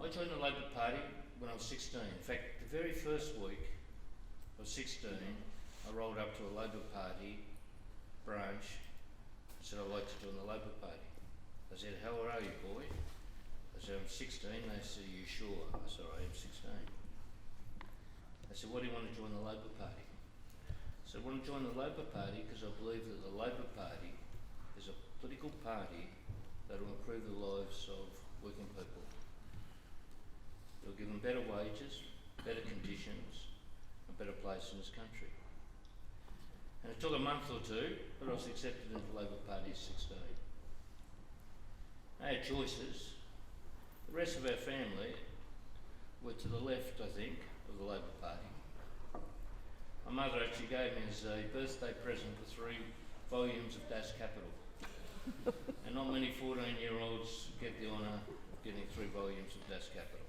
joined the Labor Party when I was 16. In fact, the very first week I was 16, I rolled up to a Labor Party branch and said I'd like to join the Labor Party. I said, how old are you, boy? I said, I'm 16. They said, are you sure? I said, I am 16. They said, why do you want to join the Labor Party? I said, I want to join the Labor Party because I believe that the Labor Party is a political party that will improve the lives of working people. It will give them better wages, better conditions, a better place in this country. And it took a month or two, but I was accepted into the Labor Party at 16. I had choices. The rest of our family were to the left, I think, of the Labor Party. My mother actually gave me as a birthday present the 3 volumes of Das Kapital. And not many 14-year-olds get the honour of getting 3 volumes of Das Kapital.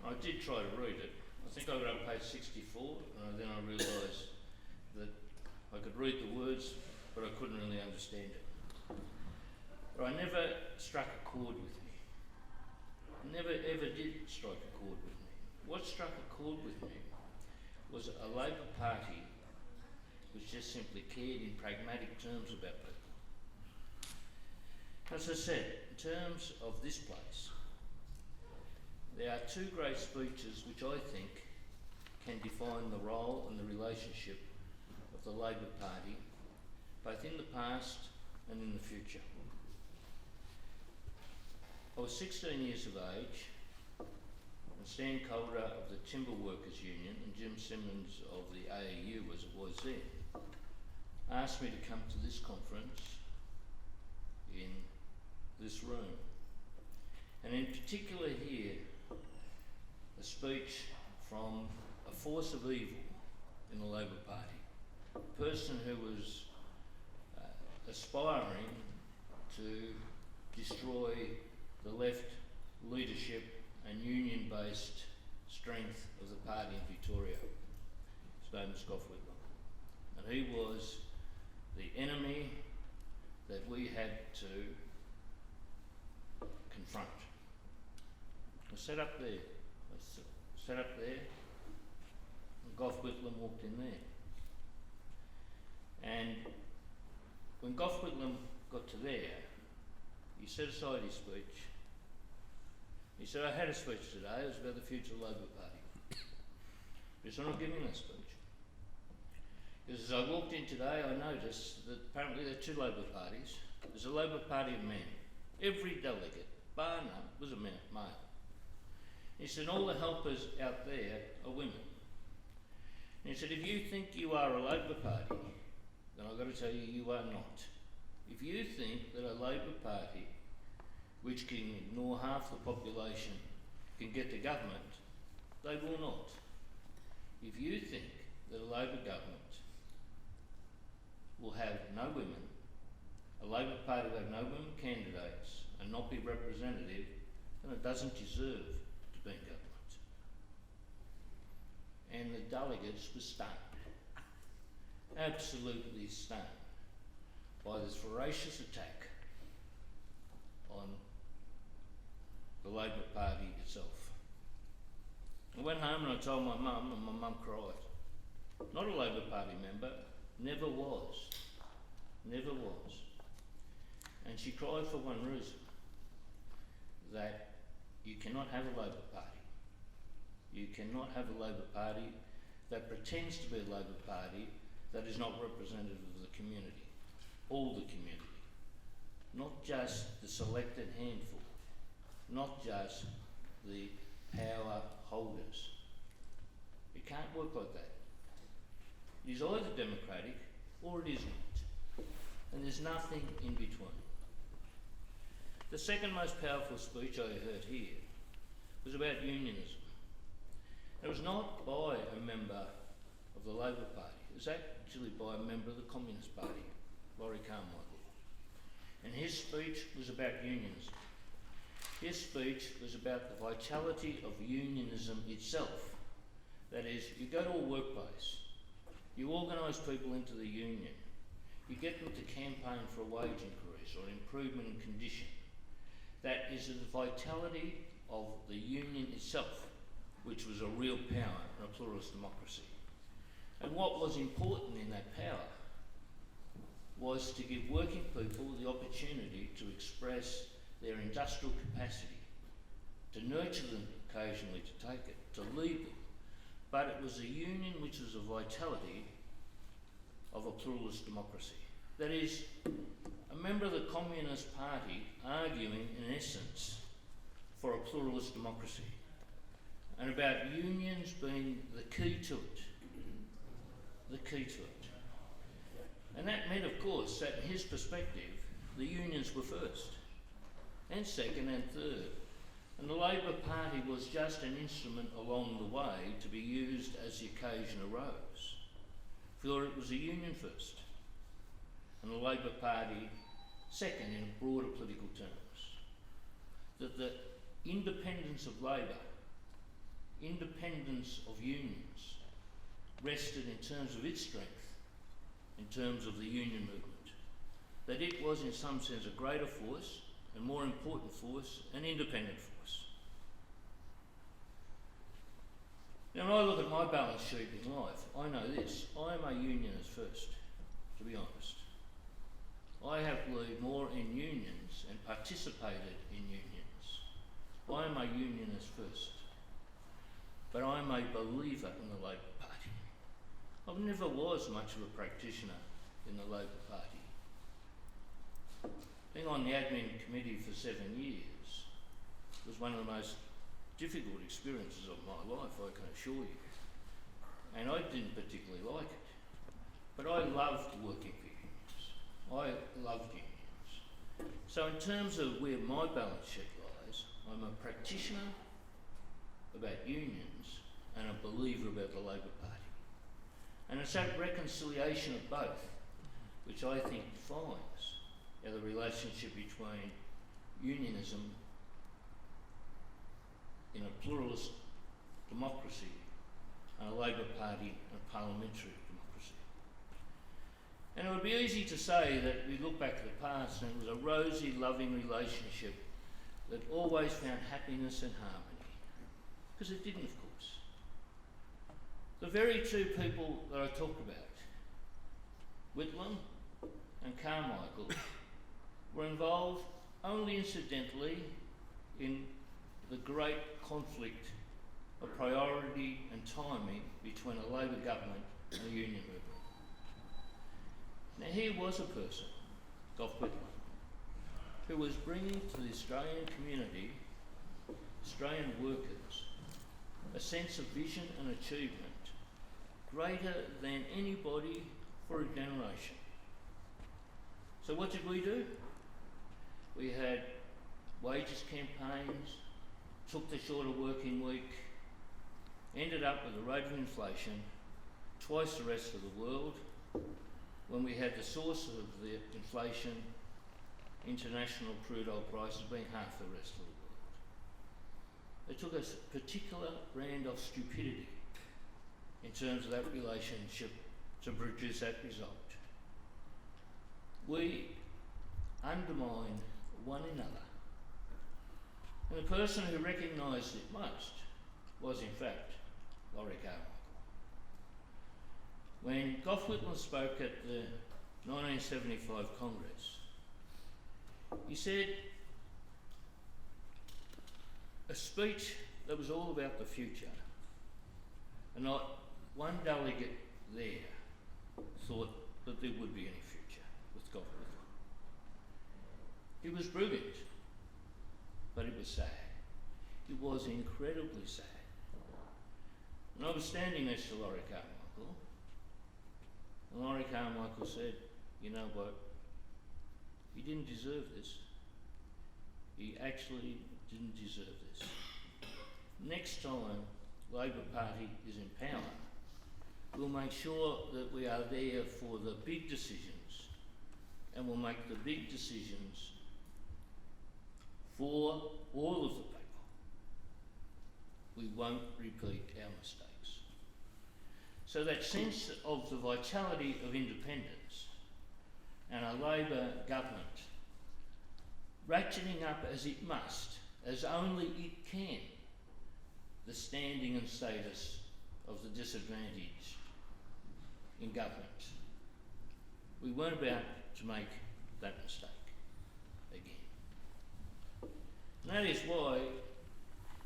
I did try to read it. I think I got up page 64, and then I realised that I could read the words, but I couldn't really understand it. But I never struck a chord with me. Never ever did strike a chord with me. What struck a chord with me was a Labor Party which just simply cared in pragmatic terms about people. As I said, in terms of this place, there are 2 great speeches which I think can define the role and the relationship of the Labor Party, both in the past and in the future. I was 16 years of age, and Stan Calder of the Timber Workers Union and Jim Simmons of the ACTU, as it was then, asked me to come to this conference in this room, and in particular here, a speech from a force of evil in the Labor Party, a person who was aspiring to destroy the left leadership and union-based strength of the party in Victoria. His name was Gough Whitlam, and he was the enemy that we had to confront. I sat up there, and Gough Whitlam walked in there. And when Gough Whitlam got to there, he set aside his speech. He said, I had a speech today, it was about the future of the Labor Party. He said, I'm not giving that speech. Because as I walked in today, I noticed that apparently there are 2 Labor parties. There's a Labor Party of men. Every delegate, bar none, was a male. He said, all the helpers out there are women. And he said, if you think you are a Labor Party, then I've got to tell you, you are not. If you think that a Labor Party, which can ignore half the population, can get to government, they will not. If you think that a Labor government will have no women, a Labor Party will have no women candidates and not be representative, then it doesn't deserve to be in government. And the delegates were stunned, absolutely stunned, by this voracious attack on the Labor Party itself. I went home and I told my mum, and my mum cried. Not a Labor Party member, never was. And she cried for one reason, that you cannot have a Labor Party. You cannot have a Labor Party that pretends to be a Labor Party that is not representative of the community, all the community, not just the selected handful, not just the power holders. It can't work like that. It is either democratic or it isn't, and there's nothing in between. The second most powerful speech I heard here was about unionism. It was not by a member of the Labor Party, it was actually by a member of the Communist Party, Laurie Carmichael. And his speech was about unionism. His speech was about the vitality of unionism itself. That is, you go to a workplace, you organise people into the union, you get them to campaign for a wage increase or an improvement in condition. That is the vitality of the union itself, which was a real power in a pluralist democracy. And what was important in that power was to give working people the opportunity to express their industrial capacity, to nurture them occasionally, to take it, to lead them. But it was a union which was the vitality of a pluralist democracy. That is, a member of the Communist Party arguing, in essence, for a pluralist democracy, and about unions being the key to it. The key to it. And that meant, of course, that in his perspective, the unions were first, and second and third. And the Labor Party was just an instrument along the way to be used as the occasion arose. For it was a union first, and the Labor Party second in broader political terms. That the independence of labour, independence of unions, rested in terms of its strength, in terms of the union movement. That it was in some sense a greater force, and more important force, an independent force. Now when I look at my balance sheet in life, I know this: I am a unionist first, to be honest. I have believed more in unions and participated in unions. I am a unionist first, but I am a believer in the Labor Party. I never was much of a practitioner in the Labor Party. Being on the admin committee for 7 years was one of the most difficult experiences of my life, I can assure you. And I didn't particularly like it. But I loved working for unions. I loved unions. So in terms of where my balance sheet lies, I'm a practitioner about unions and a believer about the Labor Party. And it's that reconciliation of both which I think defines the relationship between unionism in a pluralist democracy and a Labor Party and a parliamentary democracy. And it would be easy to say that we look back at the past and it was a rosy, loving relationship that always found happiness and harmony. Because it didn't, of course. The very two people that I talked about, Whitlam and Carmichael, were involved only incidentally in the great conflict of priority and timing between a Labor government and a union movement. Now here was a person, Gough Whitlam, who was bringing to the Australian community, Australian workers, a sense of vision and achievement greater than anybody for a generation. So what did we do? We had wages campaigns, took the shorter working week, ended up with a rate of inflation twice the rest of the world, when we had the source of the inflation, international crude oil prices, being half the rest of the world. It took a particular brand of stupidity in terms of that relationship to produce that result. We undermined one another. And the person who recognised it most was, in fact, Laurie Carmichael. When Gough Whitlam spoke at the 1975 Congress, he said a speech that was all about the future, and not one delegate there thought that there would be any future with Gough Whitlam. It was brilliant, but it was sad. It was incredibly sad. And I was standing next to Laurie Carmichael, and Laurie Carmichael said, "You know what, he didn't deserve this. He actually didn't deserve this. Next time Labor Party is in power, we'll make sure that we are there for the big decisions, and we'll make the big decisions for all of the people. We won't repeat our mistakes." So that sense of the vitality of independence and a Labor government ratcheting up as it must as only it can, the standing and status of the disadvantaged in government. We weren't about to make that mistake again. And that is why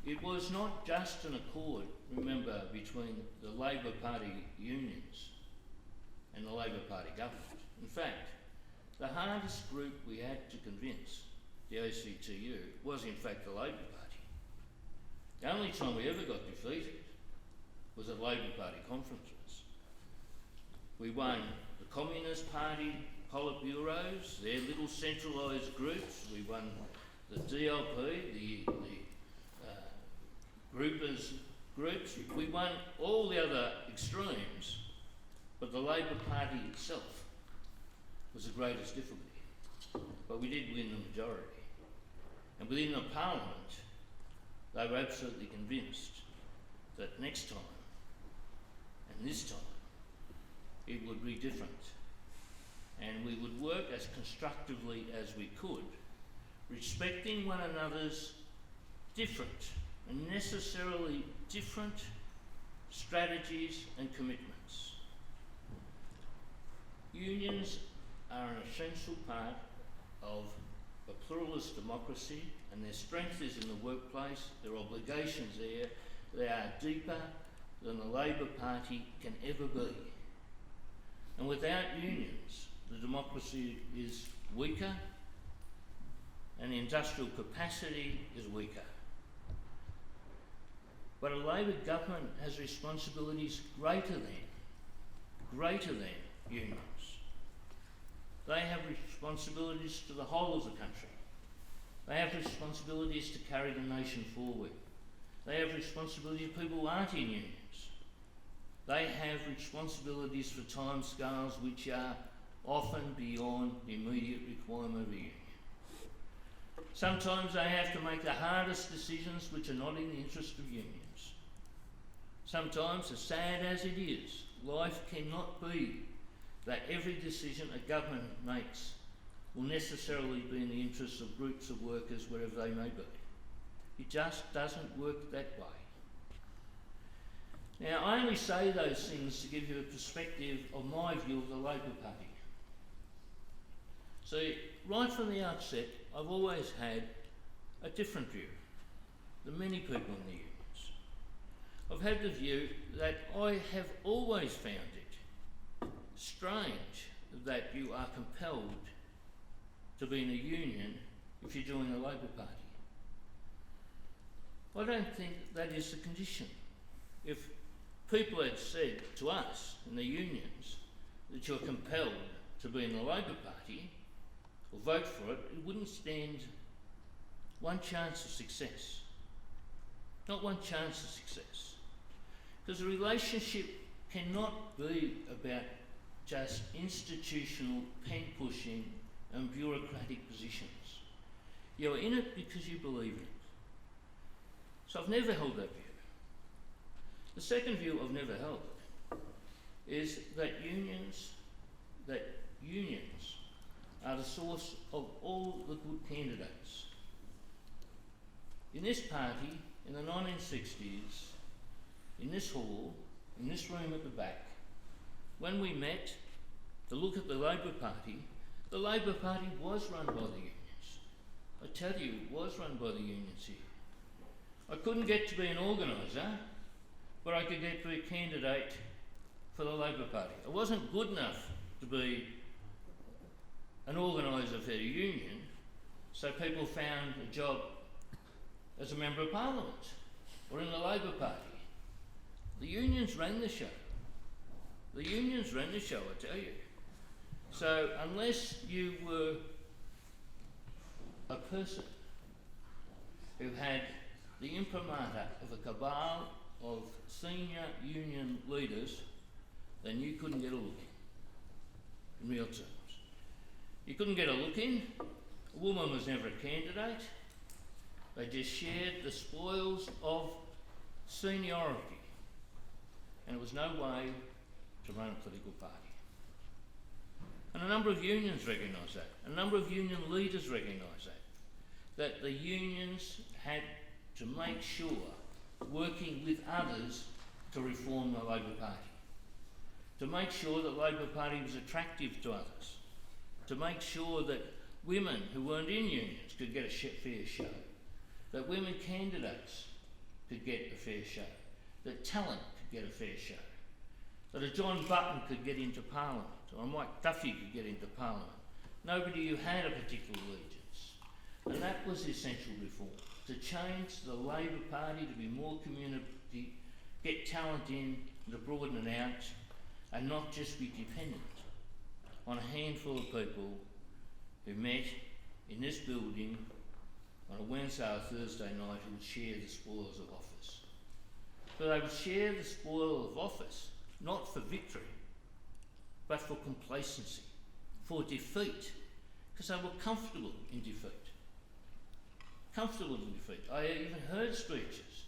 it was not just an accord, remember, between the Labor Party unions and the Labor Party government. In fact, the hardest group we had to convince, the ACTU, was in fact the Labor Party. The only time we ever got defeated was at Labor Party conferences. We won the Communist Party Politburos, their little centralised groups. We won the DLP, the groupers groups. We won all the other extremes, but the Labor Party itself was the greatest difficulty. But we did win the majority. And within the Parliament, they were absolutely convinced that next time, and this time, it would be different. And we would work as constructively as we could, respecting one another's different and necessarily different strategies and commitments. Unions are an essential part of a pluralist democracy, and their strength is in the workplace, their obligations there, they are deeper than the Labor Party can ever be. And without unions, the democracy is weaker and the industrial capacity is weaker. But a Labor government has responsibilities greater than unions. They have responsibilities to the whole of the country. They have responsibilities to carry the nation forward. They have responsibility to people who aren't in unions. They have responsibilities for timescales which are often beyond the immediate requirement of a union. Sometimes they have to make the hardest decisions which are not in the interest of unions. Sometimes, as sad as it is, life cannot be that every decision a government makes will necessarily be in the interests of groups of workers wherever they may be. It just doesn't work that way. Now, I only say those things to give you a perspective of my view of the Labor Party. See, right from the outset, I've always had a different view than many people in the unions. I've had the view that I have always found it strange that you are compelled to be in a union if you join the Labor Party. I don't think that is the condition. If people had said to us in the unions that you're compelled to be in the Labor Party or vote for it, it wouldn't stand one chance of success. Not one chance of success. Because a relationship cannot be about just institutional pen-pushing and bureaucratic positions. You're in it because you believe in it. So I've never held that view. The second view I've never held is that unions are the source of all the good candidates. In this party, in the 1960s, in this hall, in this room at the back, when we met to look at the Labor Party was run by the unions. I tell you, it was run by the unions here. I couldn't get to be an organiser, but I could get to be a candidate for the Labor Party. I wasn't good enough to be an organiser for a union, so people found a job as a Member of Parliament or in the Labor Party. The unions ran the show. The unions ran the show, I tell you. So unless you were a person who had the imprimatur of a cabal of senior union leaders, then you couldn't get a look in real terms. You couldn't get a look in. A woman was never a candidate. They just shared the spoils of seniority. And it was no way to run a political party. And a number of unions recognise that. A number of union leaders recognise that. that the unions had to make sure, working with others, to reform the Labor Party, to make sure that the Labor Party was attractive to others, to make sure that women who weren't in unions could get a fair show, that women candidates could get a fair show, that talent could get a fair show, that a John Button could get into Parliament, or a Mike Duffy could get into Parliament. Nobody who had a particular allegiance. And that was essential reform, to change the Labor Party to be more community, get talent in, to broaden it out, and not just be dependent on a handful of people who met in this building on a Wednesday or Thursday night who would share the spoils of office. But they would share the spoil of office not for victory, but for complacency, for defeat, because they were comfortable in defeat. Comfortable in defeat. I even heard speeches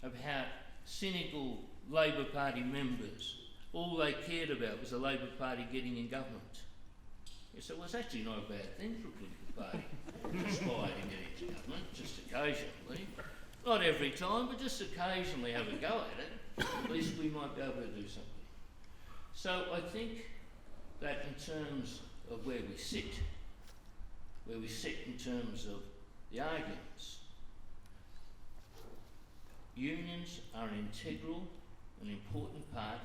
of how cynical Labor Party members, all they cared about was the Labor Party getting in government. So it was actually not a bad thing for a political party to aspire to get into government, just occasionally. Not every time, but just occasionally have a go at it. At least we might be able to do something. So I think that in terms of where we sit in terms of the arguments, unions are an integral and important part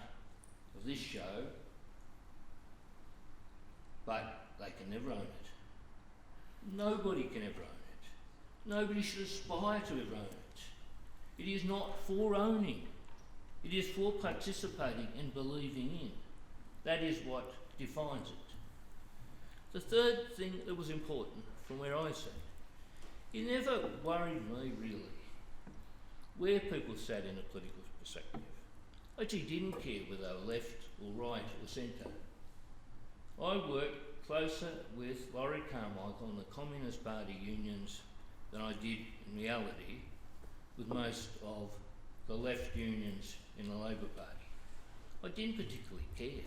of this show, but they can never own it. Nobody can ever own it. Nobody should aspire to ever own it. It is not for owning. It is for participating and believing in. That is what defines it. The third thing that was important from where I sat, it never worried me really where people sat in a political perspective. I actually didn't care whether they were left or right or centre. I worked closer with Laurie Carmichael and the Communist Party unions than I did in reality with most of the left unions in the Labor Party. I didn't particularly care.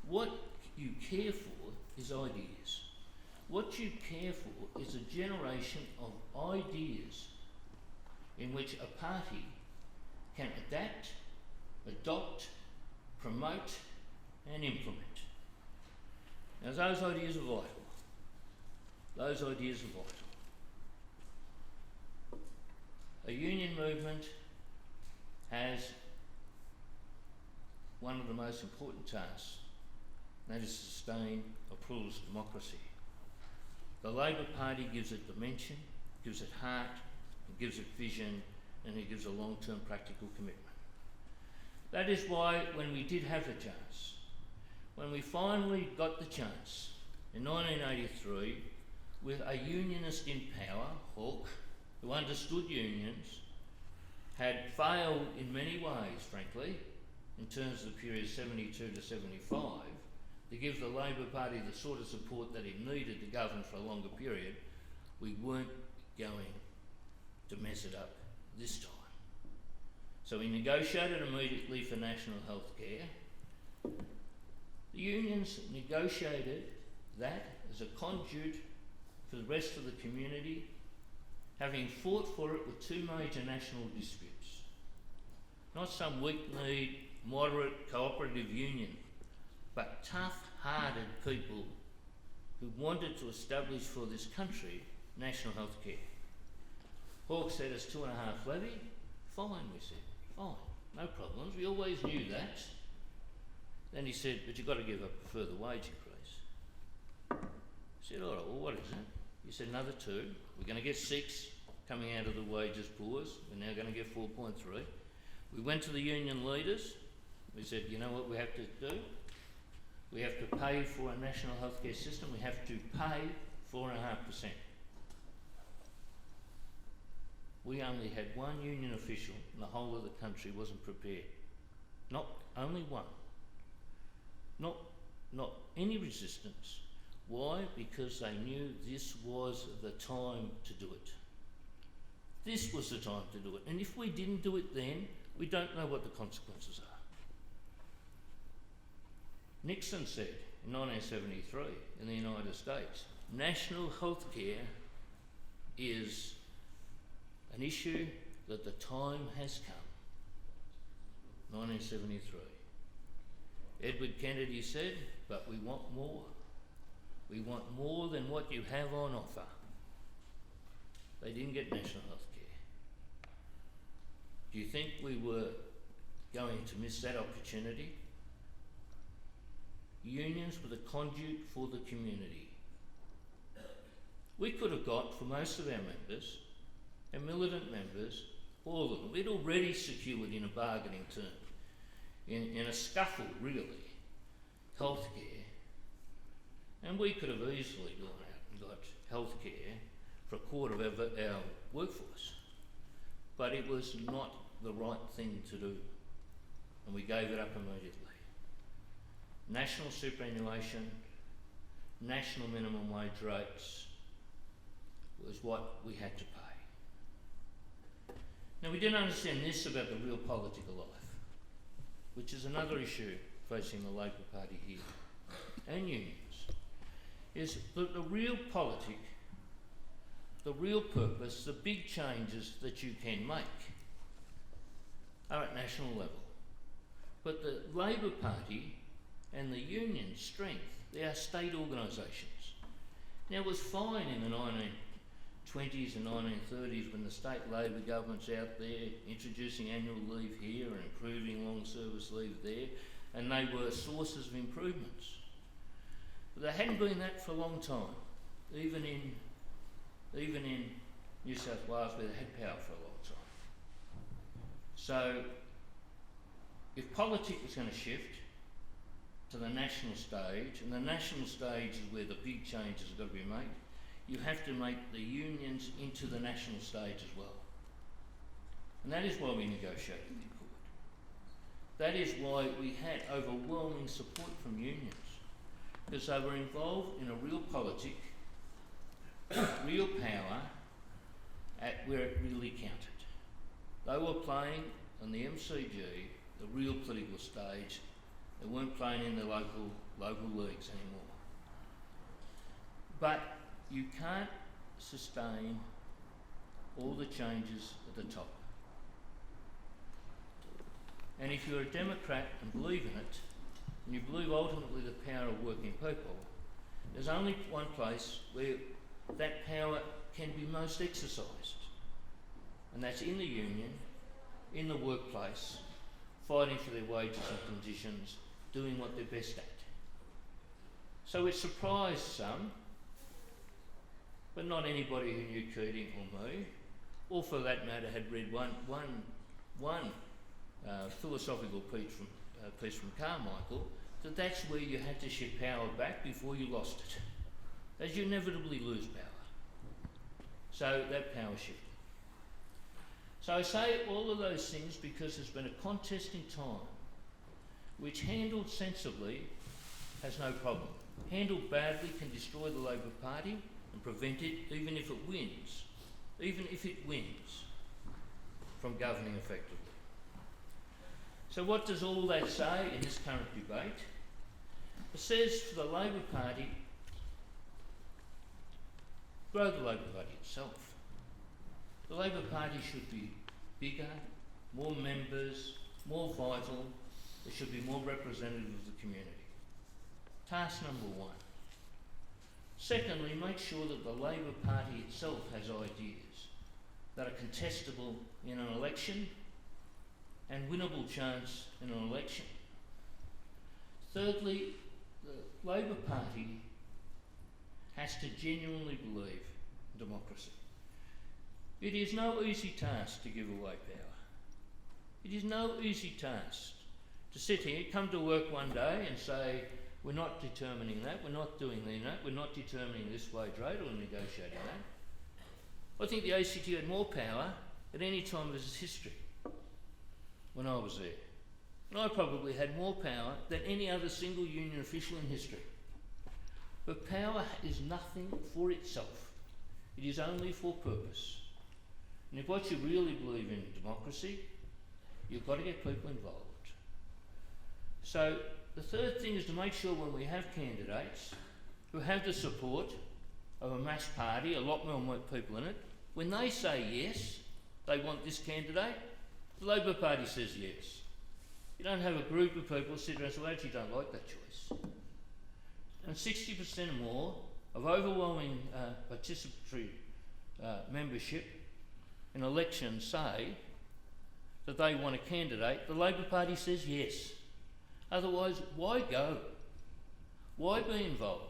What you care for is ideas. What you care for is a generation of ideas in which a party can adapt, adopt, promote and implement. Now those ideas are vital. Those ideas are vital. A union movement has one of the most important tasks, and that is to sustain a pluralist democracy. The Labor Party gives it dimension, gives it heart, it gives it vision, and it gives a long-term practical commitment. That is why when we did have the chance, when we finally got the chance in 1983 with a unionist in power, Hawke, who understood unions, had failed in many ways, frankly, in terms of the period 72 to 75, to give the Labor Party the sort of support that it needed to govern for a longer period, we weren't going to mess it up this time. So we negotiated immediately for national health care. The unions negotiated that as a conduit for the rest of the community, having fought for it with two major national disputes. Not some weak-kneed, moderate, cooperative union, but tough-hearted people who wanted to establish for this country national health care. Hawke said it's 2.5 levy. Fine, we said, fine, no problems, we always knew that. Then he said, but you've got to give up a further wage increase. I said, all right, well, what is it? He said, another 2. We're going to get 6 coming out of the wages pause. We're now going to get 4.3. We went to the union leaders. We said, you know what we have to do? We have to pay for a national healthcare system. We have to pay 4.5%. We only had one union official in the whole of the country wasn't prepared. Not only one. Not any resistance. Why? Because they knew this was the time to do it. This was the time to do it. And if we didn't do it then, we don't know what the consequences are. Nixon said in 1973 in the United States, national health care is an issue that the time has come. 1973. Edward Kennedy said, but we want more. We want more than what you have on offer. They didn't get national health care. Do you think we were going to miss that opportunity? Unions were the conduit for the community. We could have got, for most of our members, and militant members, all of them, we'd already secured in a bargaining term, in a scuffle really, healthcare, and we could have easily gone out and got healthcare for a quarter of our workforce. But it was not the right thing to do, and we gave it up immediately. National superannuation, national minimum wage rates was what we had to pay. Now, we didn't understand this about the real political life, which is another issue facing the Labor Party here and unions, is that the real politic, the real purpose, the big changes that you can make are at national level. But the Labor Party and the union's strength, they are state organisations. Now, it was fine in the 1920s and 1930s when the state Labor government's out there introducing annual leave here and improving long service leave there, and they were sources of improvements. But they hadn't been that for a long time, even in New South Wales, where they had power for a long time. So, if politics was going to shift to the national stage, and the national stage is where the big changes have got to be made, you have to make the unions into the national stage as well. And that is why we negotiated the Accord. That is why we had overwhelming support from unions, because they were involved in a real politic, real power, at where it really counted. They were playing on the MCG, the real political stage. They weren't playing in the local leagues anymore. But you can't sustain all the changes at the top. And if you're a Democrat and believe in it, and you believe ultimately the power of working people, there's only one place where that power can be most exercised, and that's in the union, in the workplace, fighting for their wages and conditions, doing what they're best at. So it surprised some, but not anybody who knew Keating or me, or for that matter had read one philosophical piece from Carmichael, that's where you had to shift power back before you lost it, as you inevitably lose power. So that power shifted. So I say all of those things because there's been a contest in time which, handled sensibly, has no problem. Handled badly can destroy the Labor Party and prevent it, even if it wins from governing effectively. So what does all that say in this current debate? It says for the Labor Party, grow the Labor Party itself. The Labor Party should be bigger, more members, more vital. It should be more representative of the community. Task number one. Secondly, make sure that the Labor Party itself has ideas that are contestable in an election and winnable chance in an election. Thirdly, the Labor Party has to genuinely believe in democracy. It is no easy task to give away power. It is no easy task to sit here, come to work one day and say, we're not determining that, we're not doing that, we're not determining this wage rate or negotiating that. I think the ACTU had more power at any time of its history when I was there. And I probably had more power than any other single union official in history. But power is nothing for itself. It is only for purpose. And if what you really believe in democracy, you've got to get people involved. So the third thing is to make sure when we have candidates who have the support of a mass party, a lot more people in it, when they say yes, they want this candidate, the Labor Party says yes. You don't have a group of people sit around and say, well, I actually don't like that choice. And 60% or more of overwhelming participatory membership in elections say that they want a candidate, the Labor Party says yes. Otherwise, why go? Why be involved?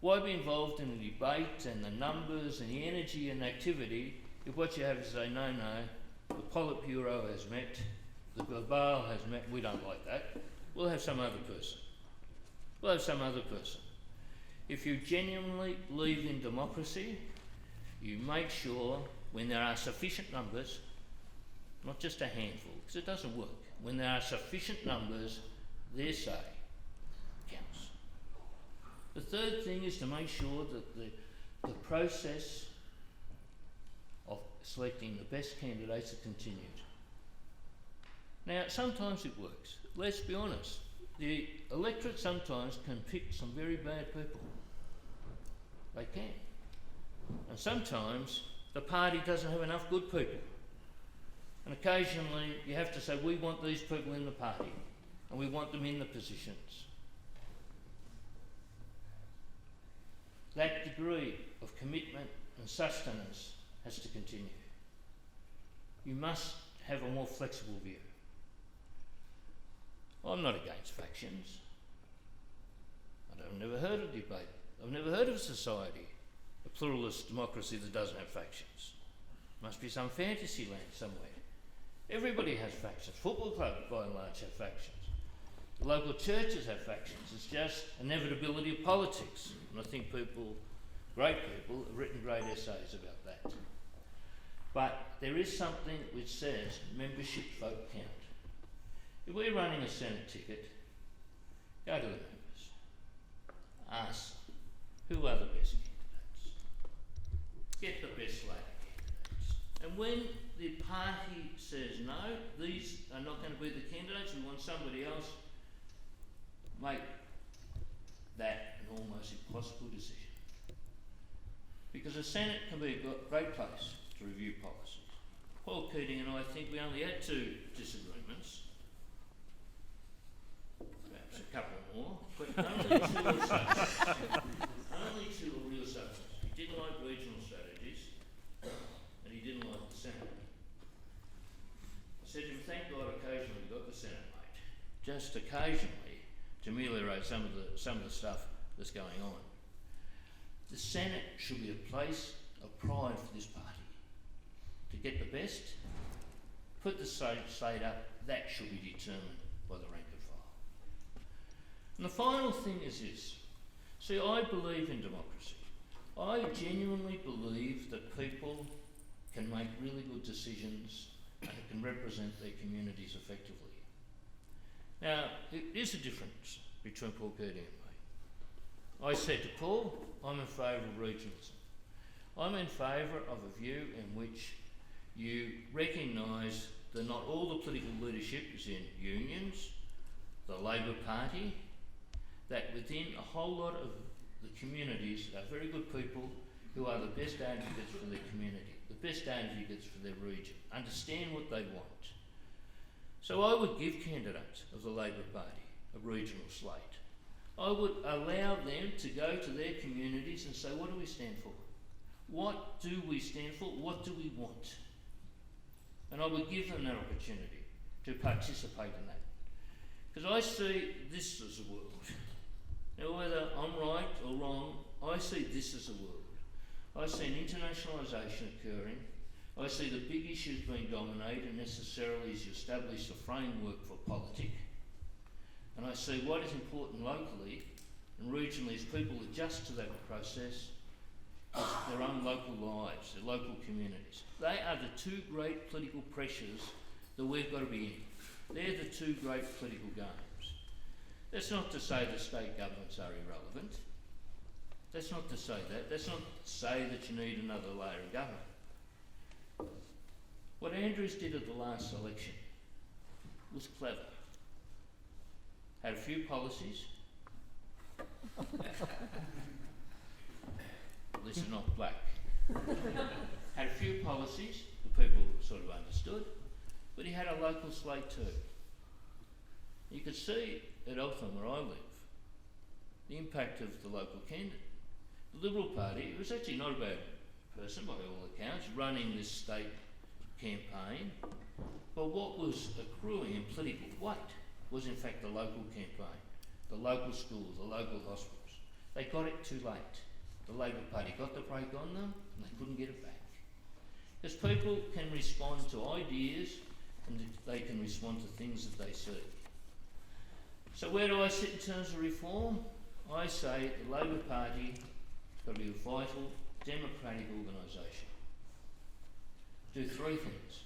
Why be involved in the debate and the numbers and the energy and activity if what you have is say, no, the Politburo has met, the Global has met, we don't like that, we'll have some other person. We'll have some other person. If you genuinely believe in democracy, you make sure when there are sufficient numbers, not just a handful, because it doesn't work, when there are sufficient numbers, their say counts. The third thing is to make sure that the process of selecting the best candidates are continued. Now, sometimes it works. Let's be honest. The electorate sometimes can pick some very bad people. They can. And sometimes the party doesn't have enough good people. And occasionally you have to say, we want these people in the party and we want them in the positions. That degree of commitment and sustenance has to continue. You must have a more flexible view. I'm not against factions. I've never heard of debate. I've never heard of a society, a pluralist democracy that doesn't have factions. Must be some fantasy land somewhere. Everybody has factions. Football clubs, by and large, have factions. The local churches have factions. It's just inevitability of politics. And I think people, great people, have written great essays about that. But there is something which says membership vote count. If we're running a Senate ticket, go to the members. Ask them, who are the best candidates? Get the best slate of candidates. And when the party says no, these are not going to be the candidates, we want somebody else, make that an almost impossible decision. Because the Senate can be a great place to review policies. Paul Keating and I think we only had 2 disagreements. Perhaps a couple more, but only 2 or subjects. Only 2 are real subjects. He didn't like regional strategies and he didn't like the Senate. I said to him, thank God occasionally we got the Senate, mate. Just occasionally to ameliorate some of the stuff that's going on. The Senate should be a place of pride for this party. To get the best, put the slate up, that should be determined by the rank and file. And the final thing is this. See, I believe in democracy. I genuinely believe that people can make really good decisions and can represent their communities effectively. Now, there is a difference between Paul Keating and me. I said to Paul, I'm in favour of regionalism. I'm in favour of a view in which you recognise that not all the political leadership is in unions, the Labor Party, that within a whole lot of the communities are very good people who are the best advocates for their community, the best advocates for their region, understand what they want. So I would give candidates of the Labor Party a regional slate. I would allow them to go to their communities and say, what do we stand for? What do we stand for? What do we want? And I would give them that opportunity to participate in that. Because I see this as a world. Now whether I'm right or wrong, I see this as a world. I see an internationalisation occurring. I see the big issues being dominated necessarily as you establish a framework for politics. And I see what is important locally and regionally as people adjust to that process, is their own local lives, their local communities. They are the 2 great political pressures that we've got to be in. They're the 2 great political games. That's not to say that state governments are irrelevant. That's not to say that. That's not to say that you need another layer of government. What Andrews did at the last election was clever. Had a few policies, this is not black. Had a few policies that people sort of understood, but he had a local slate too. You could see at Eltham, where I live, the impact of the local candidate. The Liberal Party, it was actually not a bad person by all accounts, running this state campaign, but what was accruing in political weight was in fact the local campaign, the local schools, the local hospitals. They got it too late. The Labor Party got the break on them and they couldn't get it back. Because people can respond to ideas and they can respond to things that they see. So where do I sit in terms of reform? I say the Labor Party has got to be a vital democratic organisation. Do three things.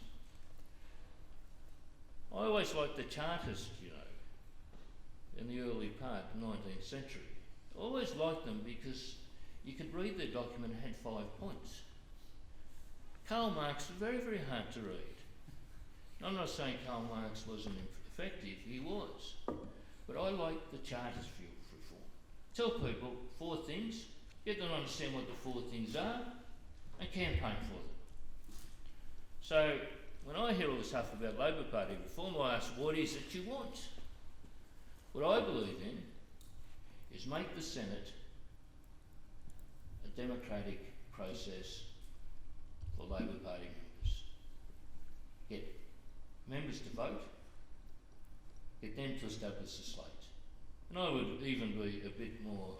I always liked the Charters, in the early part of the 19th century. I always liked them because you could read their document and it had 5 points. Karl Marx was very, very hard to read. I'm not saying Karl Marx wasn't effective, he was. But I like the Charters view of reform. Tell people 4 things, get them to understand what the 4 things are, and campaign for them. So, when I hear all this stuff about Labor Party reform, I ask, what is it you want? What I believe in is make the Senate a democratic process for Labor Party members. Get members to vote, get them to establish a slate. And I would even be a bit more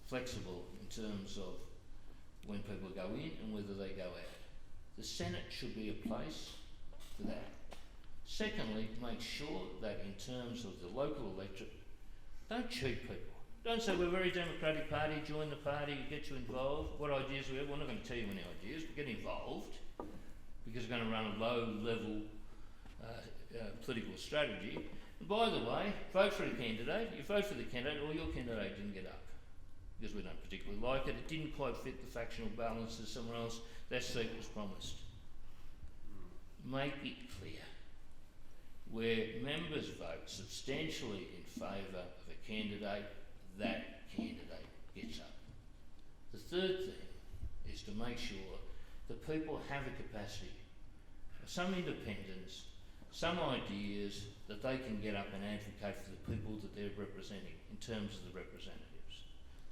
flexible in terms of when people go in and whether they go out. The Senate should be a place for that. Secondly, make sure that in terms of the local electorate, don't cheat people. Don't say we're a very democratic party, join the party, get you involved. What ideas we have, we're not going to tell you any ideas, but get involved because we're going to run a low-level political strategy. And by the way, vote for a candidate. You vote for the candidate, or your candidate didn't get up because we don't particularly like it. It didn't quite fit the factional balance as someone else. That seat was promised. Make it clear where members vote substantially in favour of a candidate, that candidate gets up. The third thing is to make sure that people have a capacity, some independence, some ideas that they can get up and advocate for the people that they're representing in terms of the representatives.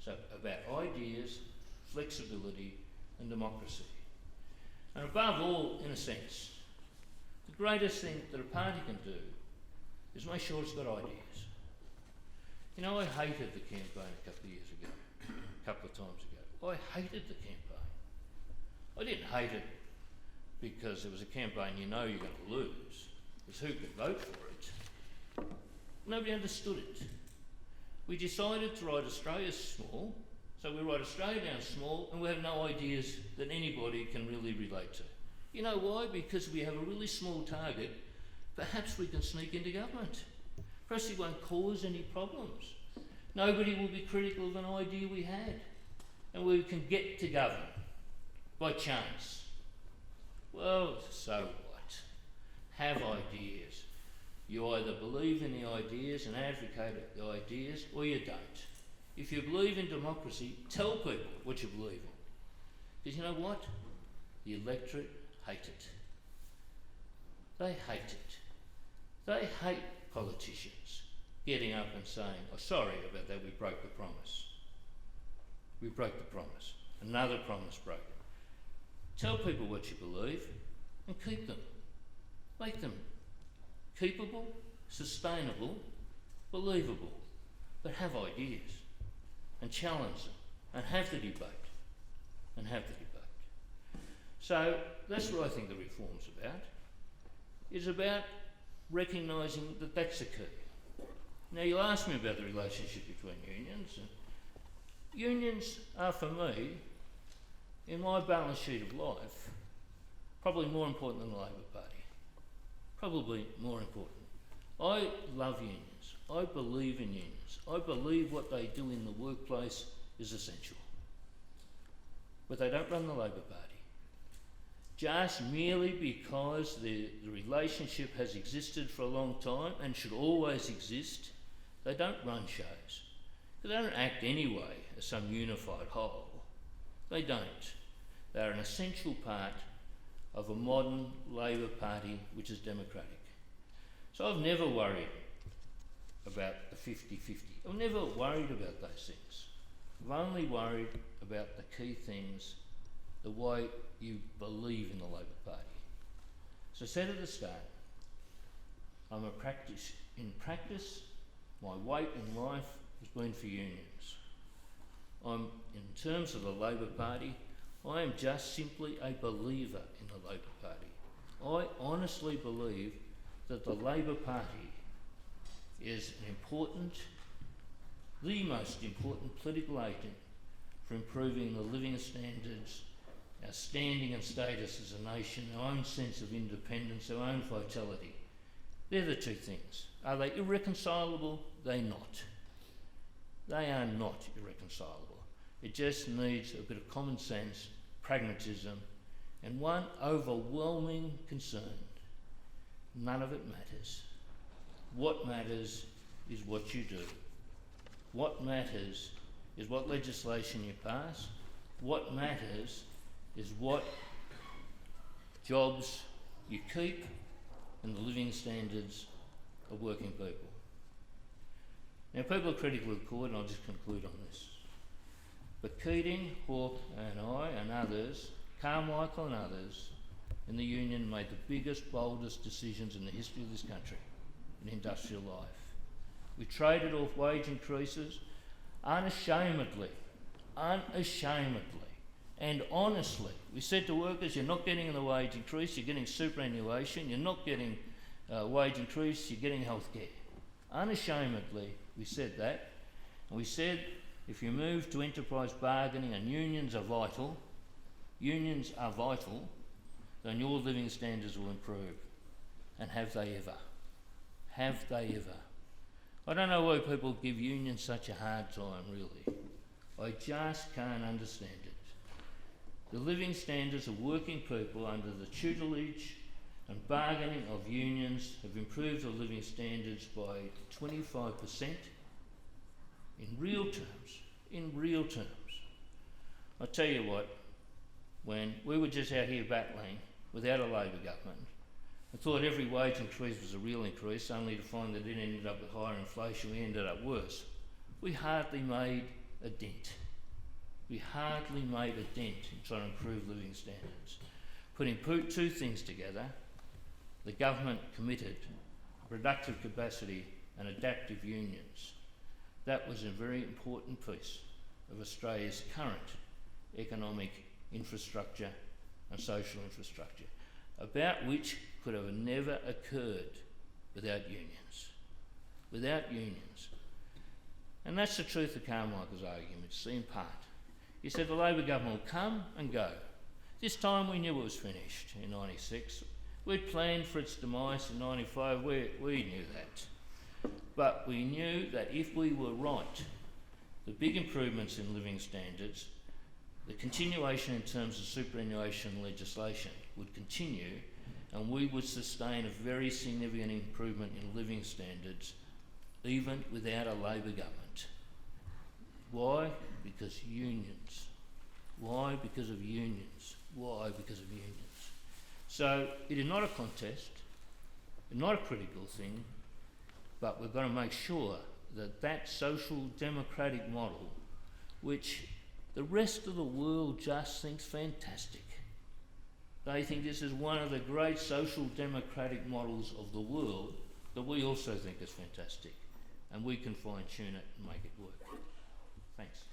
So about ideas, flexibility and democracy. And above all, in a sense, the greatest thing that a party can do is make sure it's got ideas. I hated the campaign a couple of times ago. I hated the campaign. I didn't hate it because it was a campaign you're going to lose. Because who could vote for it? Nobody understood it. We decided to write Australia small, so we write Australia down small and we have no ideas that anybody can really relate to. You know why? Because we have a really small target. Perhaps we can sneak into government. Perhaps it won't cause any problems. Nobody will be critical of an idea we had. And we can get to govern by chance. Well, so what? Have ideas. You either believe in the ideas and advocate the ideas, or you don't. If you believe in democracy, tell people what you believe in. Because you know what? The electorate hate it. They hate it. They hate politicians getting up and saying, oh, sorry about that, we broke the promise. We broke the promise. Another promise broken. Tell people what you believe and keep them. Make them keepable, sustainable, believable, but have ideas and challenge them and have the debate. So that's what I think the reform's about. It's about recognising that that's the key. Now you'll ask me about the relationship between unions. And unions are for me, in my balance sheet of life, probably more important than the Labor Party. Probably more important. I love unions. I believe in unions. I believe what they do in the workplace is essential. But they don't run the Labor Party. Just merely because the relationship has existed for a long time and should always exist, they don't run shows. They don't act anyway as some unified whole. They don't. They're an essential part of a modern Labor Party which is democratic. So I've never worried about the 50-50. I've never worried about those things. I've only worried about the key things, the way you believe in the Labor Party. So I said at the start, in practice, my weight in life has been for unions. In terms of the Labor Party, I am just simply a believer in the Labor Party. I honestly believe that the Labor Party is the most important political agent for improving the living standards, our standing and status as a nation, our own sense of independence, our own vitality. They're the two things. Are they irreconcilable? They're not. They are not irreconcilable. It just needs a bit of common sense, pragmatism, and one overwhelming concern. None of it matters. What matters is what you do. What matters is what legislation you pass. What matters is what jobs you keep and the living standards of working people. Now, people are critical of the court, and I'll just conclude on this. But Keating, Hawke and I and others, Carmichael and others in the union made the biggest, boldest decisions in the history of this country in industrial life. We traded off wage increases unashamedly, and honestly. We said to workers, you're not getting the wage increase, you're getting superannuation, you're not getting wage increase, you're getting healthcare. Unashamedly, we said that. And we said, if you move to enterprise bargaining and unions are vital, then your living standards will improve. And have they ever? Have they ever? I don't know why people give unions such a hard time, really. I just can't understand it. The living standards of working people under the tutelage and bargaining of unions have improved the living standards by 25% in real terms. I tell you what, when we were just out here battling without a Labor government, I thought every wage increase was a real increase, only to find that it ended up with higher inflation. We ended up worse. We hardly made a dent. In trying to improve living standards. Putting two things together, the government committed productive capacity and adaptive unions. That was a very important piece of Australia's current economic infrastructure and social infrastructure, about which could have never occurred without unions. And that's the truth of Carmichael's arguments, in part. He said the Labor government will come and go. This time we knew it was finished in 96. We'd planned for its demise in 95, we knew that. But we knew that if we were right, the big improvements in living standards, the continuation in terms of superannuation legislation would continue, and we would sustain a very significant improvement in living standards even without a Labor government. Why? Because unions. Why? Because of unions. Why? Because of unions. So it is not a contest, not a critical thing, but we've got to make sure that that social democratic model, which the rest of the world just thinks fantastic. They think this is one of the great social democratic models of the world that we also think is fantastic. And we can fine-tune it and make it work. Thanks.